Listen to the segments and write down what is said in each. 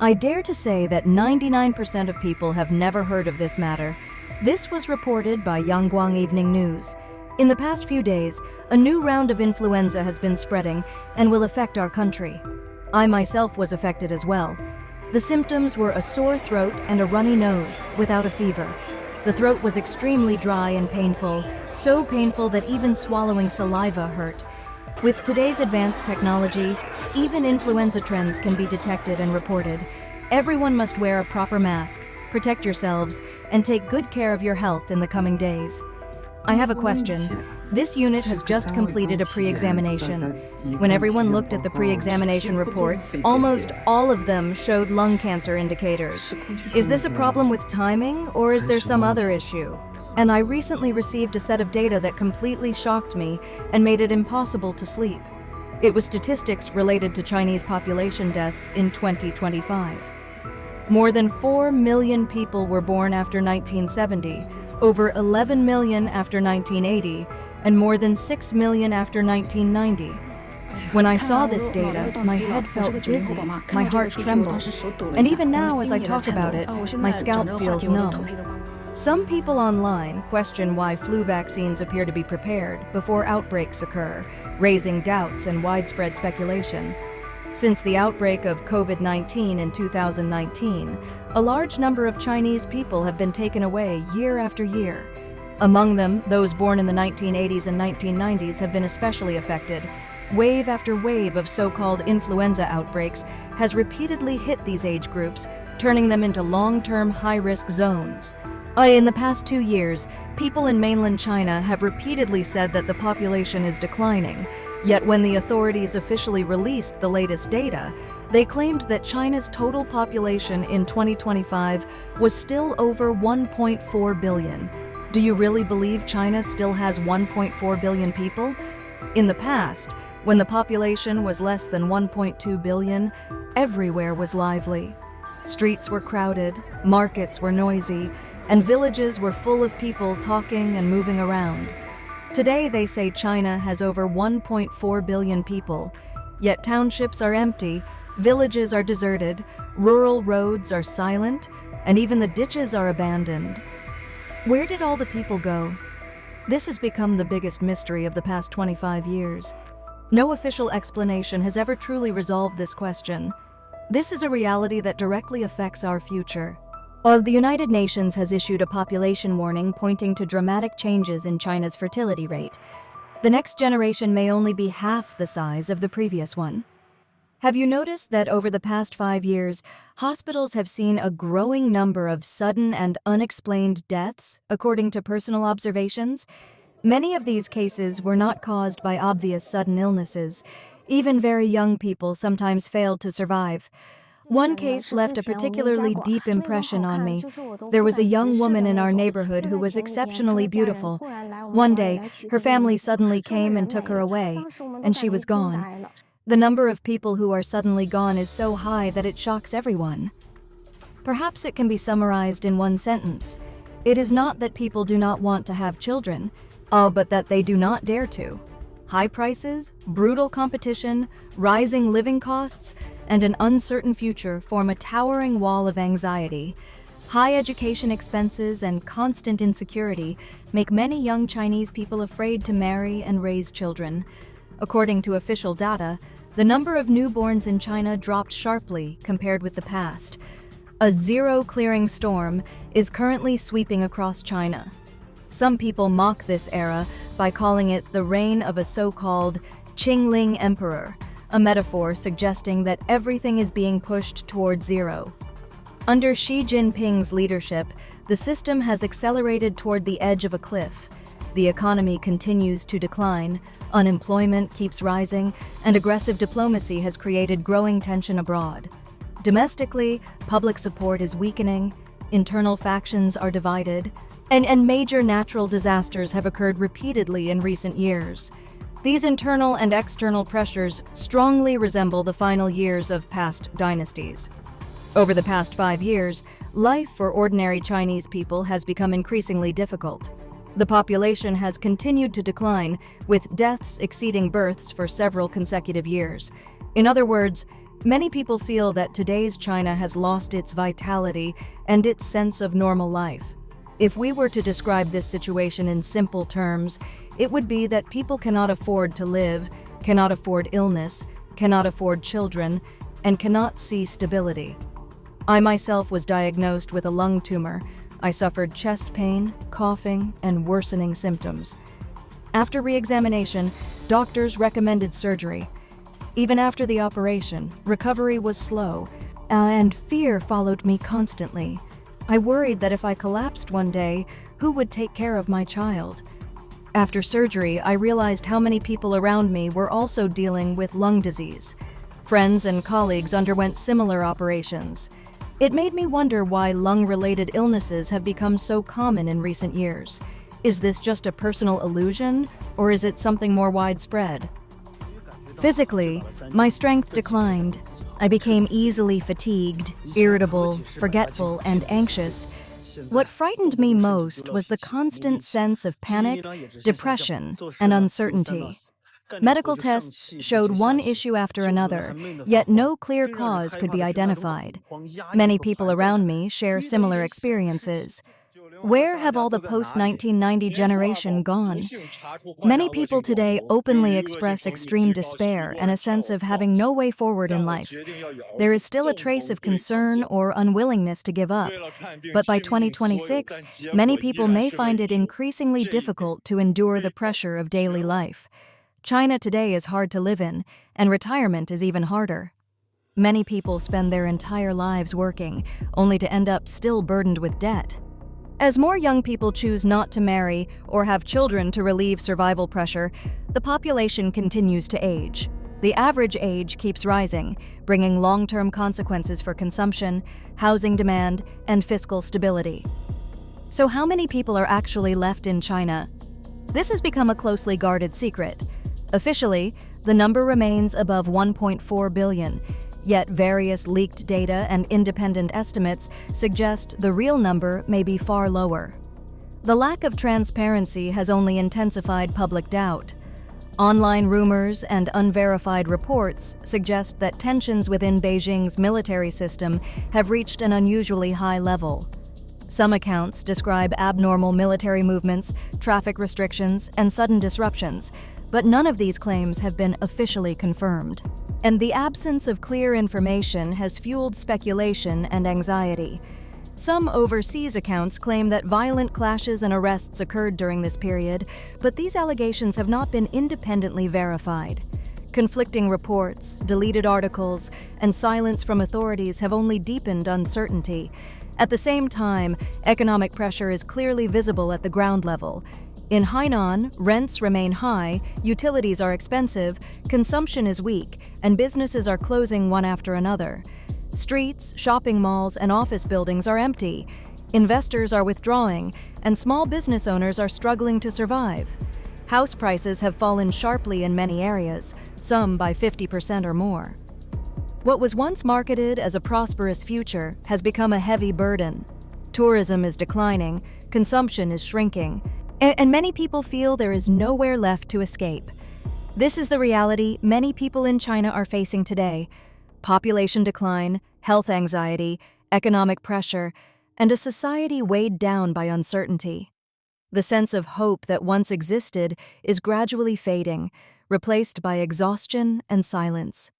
I dare to say that 99% of people have never heard of this matter. This was reported by Yangguang Evening News. In the past few days, a new round of influenza has been spreading and will affect our country. I myself was affected as well. The symptoms were a sore throat and a runny nose, without a fever. The throat was extremely dry and painful, so painful that even swallowing saliva hurt. With today's advanced technology, even influenza trends can be detected and reported. Everyone must wear a proper mask, protect yourselves, and take good care of your health in the coming days. I have a question. This unit has just completed a pre-examination. When everyone looked at the pre-examination reports, almost all of them showed lung cancer indicators. Is this a problem with timing, or is there some other issue? And I recently received a set of data that completely shocked me and made it impossible to sleep. It was statistics related to Chinese population deaths in 2025. More than 4 million people were born after 1970, over 11 million after 1980, and more than 6 million after 1990. When I saw this data, my head felt dizzy, my heart trembled, and even now as I talk about it, my scalp feels numb. Some people online question why flu vaccines appear to be prepared before outbreaks occur, raising doubts and widespread speculation. Since the outbreak of COVID-19 in 2019, a large number of Chinese people have been taken away year after year. Among them, those born in the 1980s and 1990s have been especially affected. Wave after wave of so-called influenza outbreaks has repeatedly hit these age groups, turning them into long-term high-risk zones. In the past 2 years, people in mainland China have repeatedly said that the population is declining, yet when the authorities officially released the latest data, they claimed that China's total population in 2025 was still over 1.4 billion. Do you really believe China still has 1.4 billion people? In the past, when the population was less than 1.2 billion, everywhere was lively. Streets were crowded, markets were noisy, and villages were full of people talking and moving around. Today, they say China has over 1.4 billion people, yet townships are empty, villages are deserted, rural roads are silent, and even the ditches are abandoned. Where did all the people go? This has become the biggest mystery of the past 25 years. No official explanation has ever truly resolved this question. This is a reality that directly affects our future. The United Nations has issued a population warning pointing to dramatic changes in China's fertility rate. The next generation may only be half the size of the previous one. Have you noticed that over the past 5 years, hospitals have seen a growing number of sudden and unexplained deaths, according to personal observations? Many of these cases were not caused by obvious sudden illnesses. Even very young people sometimes failed to survive. One case left a particularly deep impression on me. There was a young woman in our neighborhood who was exceptionally beautiful. One day, her family suddenly came and took her away, and she was gone. The number of people who are suddenly gone is so high that it shocks everyone. Perhaps it can be summarized in one sentence. It is not that people do not want to have children, but that they do not dare to. High prices, brutal competition, rising living costs, and an uncertain future form a towering wall of anxiety. High education expenses and constant insecurity make many young Chinese people afraid to marry and raise children. According to official data, the number of newborns in China dropped sharply compared with the past. A zero-clearing storm is currently sweeping across China. Some people mock this era by calling it the reign of a so-called Qingling emperor, a metaphor suggesting that everything is being pushed toward zero. Under Xi Jinping's leadership, the system has accelerated toward the edge of a cliff. The economy continues to decline, unemployment keeps rising, and aggressive diplomacy has created growing tension abroad. Domestically, public support is weakening, internal factions are divided, and major natural disasters have occurred repeatedly in recent years. These internal and external pressures strongly resemble the final years of past dynasties. Over the past 5 years, life for ordinary Chinese people has become increasingly difficult. The population has continued to decline, with deaths exceeding births for several consecutive years. In other words, Many people feel that today's China has lost its vitality and its sense of normal life. If we were to describe this situation in simple terms, it would be that people cannot afford to live, cannot afford illness, cannot afford children, and cannot see stability. I myself was diagnosed with a lung tumor. I suffered chest pain, coughing, and worsening symptoms. After re-examination, doctors recommended surgery. Even after the operation, recovery was slow, and fear followed me constantly. I worried that if I collapsed one day, who would take care of my child? After surgery, I realized how many people around me were also dealing with lung disease. Friends and colleagues underwent similar operations. It made me wonder why lung-related illnesses have become so common in recent years. Is this just a personal illusion, or is it something more widespread? Physically, my strength declined. I became easily fatigued, irritable, forgetful, and anxious. What frightened me most was the constant sense of panic, depression, and uncertainty. Medical tests showed one issue after another, yet no clear cause could be identified. Many people around me share similar experiences. Where have all the post-1990 generation gone? Many people today openly express extreme despair and a sense of having no way forward in life. There is still a trace of concern or unwillingness to give up. But by 2026, many people may find it increasingly difficult to endure the pressure of daily life. China today is hard to live in, and retirement is even harder. Many people spend their entire lives working, only to end up still burdened with debt. As more young people choose not to marry or have children to relieve survival pressure, the population continues to age. The average age keeps rising, bringing long-term consequences for consumption, housing demand, and fiscal stability. So how many people are actually left in China? This has become a closely guarded secret. Officially, the number remains above 1.4 billion, yet various leaked data and independent estimates suggest the real number may be far lower. The lack of transparency has only intensified public doubt. Online rumors and unverified reports suggest that tensions within Beijing's military system have reached an unusually high level. Some accounts describe abnormal military movements, traffic restrictions, and sudden disruptions, but none of these claims have been officially confirmed. And the absence of clear information has fueled speculation and anxiety. Some overseas accounts claim that violent clashes and arrests occurred during this period, but these allegations have not been independently verified. Conflicting reports, deleted articles, and silence from authorities have only deepened uncertainty. At the same time, economic pressure is clearly visible at the ground level. In Hainan, rents remain high, utilities are expensive, consumption is weak, and businesses are closing one after another. Streets, shopping malls, and office buildings are empty. Investors are withdrawing, and small business owners are struggling to survive. House prices have fallen sharply in many areas, some by 50% or more. What was once marketed as a prosperous future has become a heavy burden. Tourism is declining, consumption is shrinking, and many people feel there is nowhere left to escape. This is the reality many people in China are facing today: population decline, health anxiety, economic pressure, and a society weighed down by uncertainty. The sense of hope that once existed is gradually fading, replaced by exhaustion and silence.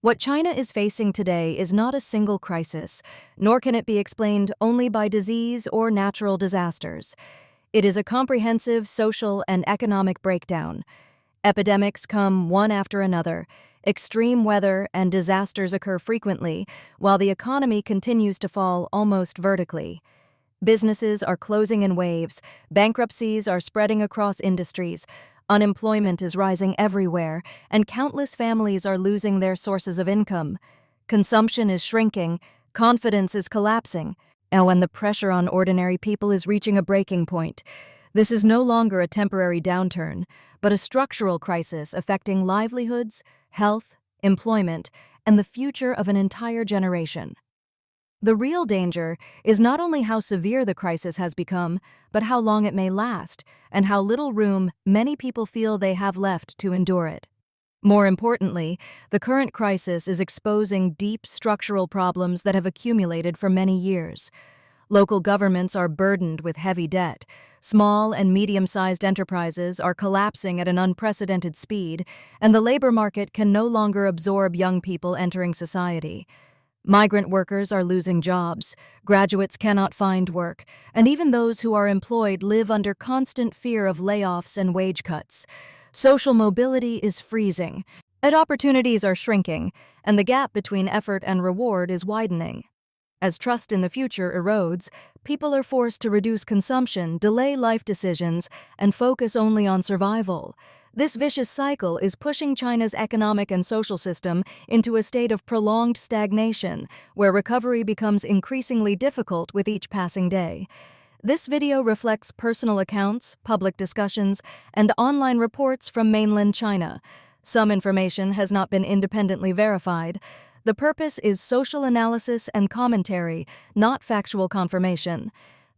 What China is facing today is not a single crisis, nor can it be explained only by disease or natural disasters. It is a comprehensive social and economic breakdown. Epidemics come one after another. Extreme weather and disasters occur frequently, while the economy continues to fall almost vertically. Businesses are closing in waves, bankruptcies are spreading across industries, unemployment is rising everywhere, and countless families are losing their sources of income. Consumption is shrinking, confidence is collapsing, and the pressure on ordinary people is reaching a breaking point. This is no longer a temporary downturn, but a structural crisis affecting livelihoods, health, employment, and the future of an entire generation. The real danger is not only how severe the crisis has become, but how long it may last, and how little room many people feel they have left to endure it. More importantly, the current crisis is exposing deep structural problems that have accumulated for many years. Local governments are burdened with heavy debt. Small and medium-sized enterprises are collapsing at an unprecedented speed, and the labor market can no longer absorb young people entering society. Migrant workers are losing jobs, graduates cannot find work, and even those who are employed live under constant fear of layoffs and wage cuts. Social mobility is freezing, and opportunities are shrinking, and the gap between effort and reward is widening. As trust in the future erodes, people are forced to reduce consumption, delay life decisions, and focus only on survival. This vicious cycle is pushing China's economic and social system into a state of prolonged stagnation, where recovery becomes increasingly difficult with each passing day. This video reflects personal accounts, public discussions, and online reports from mainland China. Some information has not been independently verified. The purpose is social analysis and commentary, not factual confirmation.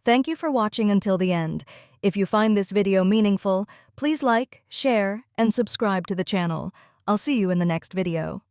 Thank you for watching until the end. If you find this video meaningful, please like, share, and subscribe to the channel. I'll see you in the next video.